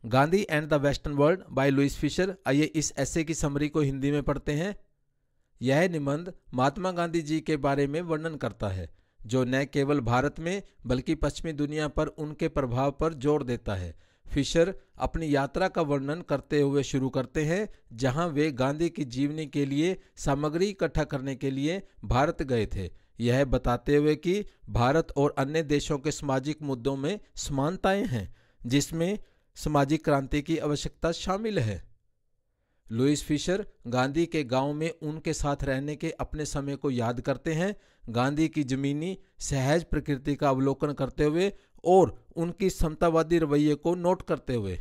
Gandhi and the western world by Louis Fischer. आइए इस ऐसे की समरी को हिंदी में पढ़ते हैं। यह निबंध महात्मा गांधी जी के बारे में वर्णन करता है, जो न केवल भारत में बल्कि पश्चिमी दुनिया पर उनके प्रभाव पर जोर देता है। फिशर अपनी यात्रा का वर्णन करते हुए शुरू करते हैं, जहां वे गांधी की जीवनी के लिए सामग्री इकट्ठा करने के लिए भारत गए थे, यह बताते हुए कि भारत और अन्य देशों के सामाजिक मुद्दों में समानताएं हैं, जिसमें सामाजिक क्रांति की आवश्यकता शामिल है। लुईस फिशर गांधी के गांव में उनके साथ रहने के अपने समय को याद करते हैं, गांधी की जमीनी सहज प्रकृति का अवलोकन करते हुए और उनकी समतावादी रवैये को नोट करते हुए।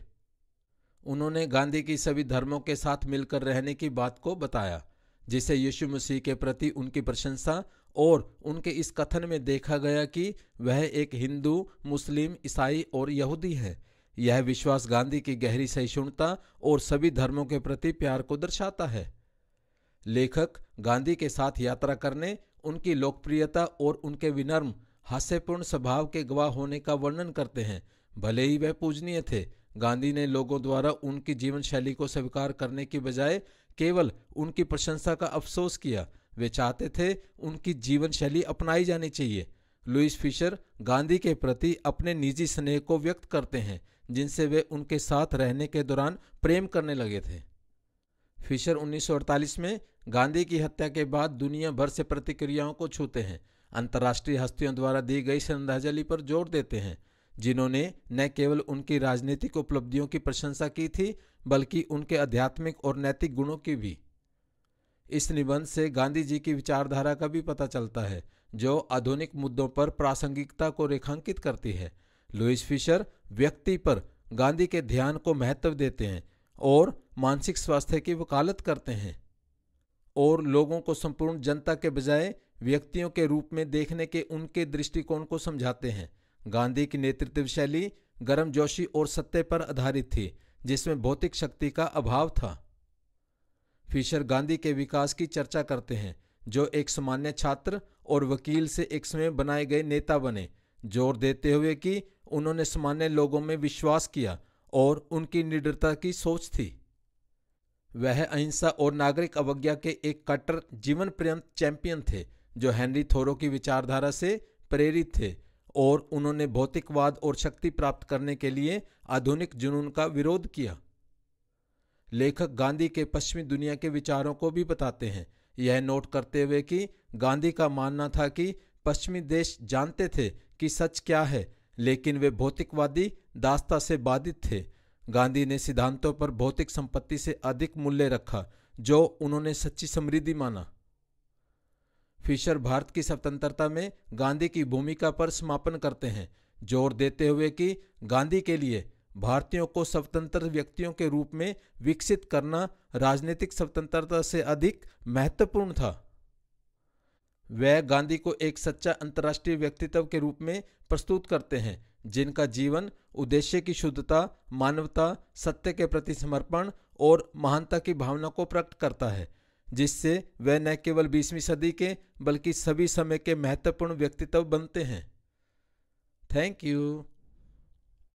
उन्होंने गांधी की सभी धर्मों के साथ मिलकर रहने की बात को बताया, जिसे यीशु मसीह के प्रति उनकी प्रशंसा और उनके इस कथन में देखा गया कि वह एक हिंदू, मुस्लिम, ईसाई और यहूदी है। यह विश्वास गांधी की गहरी सहिष्णुता और सभी धर्मों के प्रति प्यार को दर्शाता है। लेखक गांधी के साथ यात्रा करने, उनकी लोकप्रियता और उनके विनम्र हास्यपूर्ण स्वभाव के गवाह होने का वर्णन करते हैं। भले ही वह पूजनीय थे, गांधी ने लोगों द्वारा उनकी जीवन शैली को स्वीकार करने की बजाय केवल उनकी प्रशंसा का अफसोस किया। वे चाहते थे उनकी जीवन शैली अपनाई जानी चाहिए। लुईस फिशर गांधी के प्रति अपने निजी स्नेह को व्यक्त करते हैं, जिनसे वे उनके साथ रहने के दौरान प्रेम करने लगे थे। फिशर 1948 में गांधी की हत्या के बाद दुनिया भर से प्रतिक्रियाओं को छूते हैं, अंतर्राष्ट्रीय हस्तियों द्वारा दी गई श्रद्धांजलि पर जोर देते हैं, जिन्होंने न केवल उनकी राजनीतिक उपलब्धियों की प्रशंसा की थी, बल्कि उनके आध्यात्मिक और नैतिक गुणों की भी। इस निबंध से गांधी जी की विचारधारा का भी पता चलता है, जो आधुनिक मुद्दों पर प्रासंगिकता को रेखांकित करती है। लुईस फिशर व्यक्ति पर गांधी के ध्यान को महत्व देते हैं और मानसिक स्वास्थ्य की वकालत करते हैं, और लोगों को संपूर्ण जनता के बजाय व्यक्तियों के रूप में देखने के उनके दृष्टिकोण को समझाते हैं। गांधी की नेतृत्व शैली गर्मजोशी और सत्य पर आधारित थी, जिसमें भौतिक शक्ति का अभाव था। फिशर गांधी के विकास की चर्चा करते हैं, जो एक सामान्य छात्र और वकील से एक समय बनाए गए नेता बने, जोर देते हुए कि उन्होंने सामान्य लोगों में विश्वास किया और उनकी निडरता की सोच थी। वह अहिंसा और नागरिक अवज्ञा के एक कट्टर जीवन पर्यंत चैंपियन थे, जो हेनरी थोरो की विचारधारा से प्रेरित थे, और उन्होंने भौतिकवाद और शक्ति प्राप्त करने के लिए आधुनिक जुनून का विरोध किया। लेखक गांधी के पश्चिमी दुनिया के विचारों को भी बताते हैं, यह नोट करते हुए कि गांधी का मानना था कि पश्चिमी देश जानते थे कि सच क्या है, लेकिन वे भौतिकवादी दास्ता से बाधित थे। गांधी ने सिद्धांतों पर भौतिक संपत्ति से अधिक मूल्य रखा, जो उन्होंने सच्ची समृद्धि माना। फिशर भारत की स्वतंत्रता में गांधी की भूमिका पर समापन करते हैं, जोर देते हुए कि गांधी के लिए भारतीयों को स्वतंत्र व्यक्तियों के रूप में विकसित करना राजनीतिक स्वतंत्रता से अधिक महत्वपूर्ण था। वह गांधी को एक सच्चा अंतर्राष्ट्रीय व्यक्तित्व के रूप में प्रस्तुत करते हैं, जिनका जीवन उद्देश्य की शुद्धता, मानवता, सत्य के प्रति समर्पण और महानता की भावना को प्रकट करता है, जिससे वह न केवल 20वीं सदी के बल्कि सभी समय के महत्वपूर्ण व्यक्तित्व बनते हैं। Thank you.